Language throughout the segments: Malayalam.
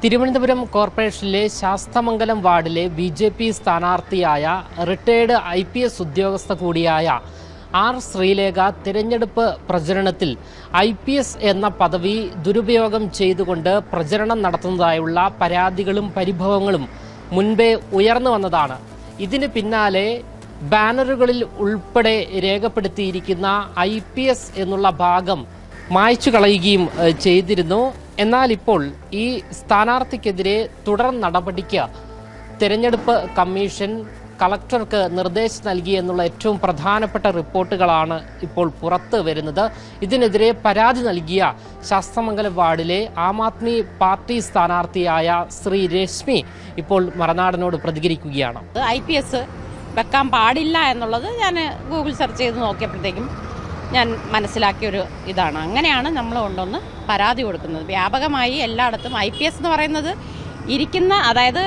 തിരുവനന്തപുരം കോർപ്പറേഷനിലെ ശാസ്തമംഗലം വാർഡിലെ ബി.ജെ.പി. സ്ഥാനാർത്ഥിയായ റിട്ടയേർഡ് IPS ഉദ്യോഗസ്ഥ കൂടിയായ ആർ. ശ്രീലേഖ തിരഞ്ഞെടുപ്പ് പ്രചരണത്തിൽ IPS എന്ന പദവി ദുരുപയോഗം ചെയ്തുകൊണ്ട് പ്രചരണം നടത്തുന്നതായുള്ള പരാതികളും പരിഭവങ്ങളും മുൻപേ ഉയർന്നു വന്നതാണ്. ഇതിന് പിന്നാലെ ബാനറുകളിൽ ഉൾപ്പെടെ രേഖപ്പെടുത്തിയിരിക്കുന്ന IPS എന്നുള്ള ഭാഗം മായ്ച്ചു കളയുകയും ചെയ്തിരുന്നു. എന്നാൽ ഇപ്പോൾ ഈ സ്ഥാനാർത്ഥിക്കെതിരെ തുടർ നടപടിക്ക് തെരഞ്ഞെടുപ്പ് കമ്മീഷൻ കളക്ടർക്ക് നിർദ്ദേശം നൽകി എന്നുള്ള ഏറ്റവും പ്രധാനപ്പെട്ട റിപ്പോർട്ടുകളാണ് ഇപ്പോൾ പുറത്ത് വരുന്നത്. ഇതിനെതിരെ പരാതി നൽകിയ ശാസ്തമംഗലം വാർഡിലെ ആം ആദ്മി പാർട്ടി സ്ഥാനാർത്ഥിയായ ശ്രീ രശ്മി ഇപ്പോൾ മറുനാടനോട് പ്രതികരിക്കുകയാണ്. IPS വെക്കാൻ പാടില്ല എന്നുള്ളത് ഞാൻ ഗൂഗിൾ സെർച്ച് ചെയ്ത് നോക്കിയപ്പോഴത്തേക്കും ഞാൻ മനസ്സിലാക്കിയൊരു ഇതാണ്. അങ്ങനെയാണ് നമ്മൾ കൊണ്ടൊന്ന് പരാതി കൊടുക്കുന്നത്. വ്യാപകമായി എല്ലായിടത്തും IPS എന്ന് പറയുന്നത് അതായത്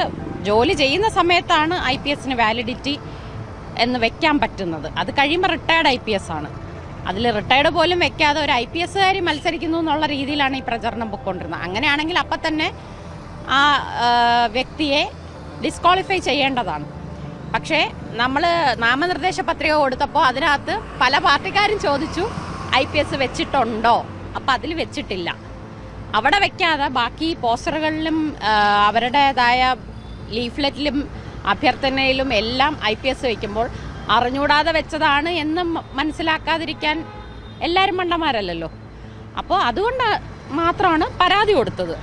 ജോലി ചെയ്യുന്ന സമയത്താണ് IPSന് വാലിഡിറ്റി എന്ന് വെക്കാൻ പറ്റുന്നത്. അത് കഴിയുമ്പോൾ റിട്ടയർഡ് IPS ആണ്. അതിൽ റിട്ടയർഡ് പോലും വെക്കാതെ ഒരു IPSകാരി മത്സരിക്കുന്നു എന്നുള്ള രീതിയിലാണ് ഈ പ്രചരണം പൊയ്ക്കൊണ്ടിരുന്നത്. അങ്ങനെയാണെങ്കിൽ അപ്പം തന്നെ ആ വ്യക്തിയെ ഡിസ്ക്വാളിഫൈ ചെയ്യേണ്ടതാണ്. പക്ഷേ നമ്മൾ നാമനിർദ്ദേശ പത്രിക കൊടുത്തപ്പോൾ അതിനകത്ത് പല പാർട്ടിക്കാരും ചോദിച്ചു IPS വെച്ചിട്ടുണ്ടോ. അപ്പം അതിൽ വെച്ചിട്ടില്ല. അവിടെ വെക്കാതെ ബാക്കി പോസ്റ്ററുകളിലും അവരുടേതായ ലീഫ്ലെറ്റിലും അഭ്യർത്ഥനയിലും എല്ലാം IPS വയ്ക്കുമ്പോൾ അറിഞ്ഞൂടാതെ വെച്ചതാണ് എന്ന് മനസ്സിലാക്കാതിരിക്കാൻ എല്ലാവരും മണ്ടന്മാരല്ലല്ലോ. അപ്പോൾ അതുകൊണ്ട് മാത്രമാണ് പരാതി കൊടുത്തത്.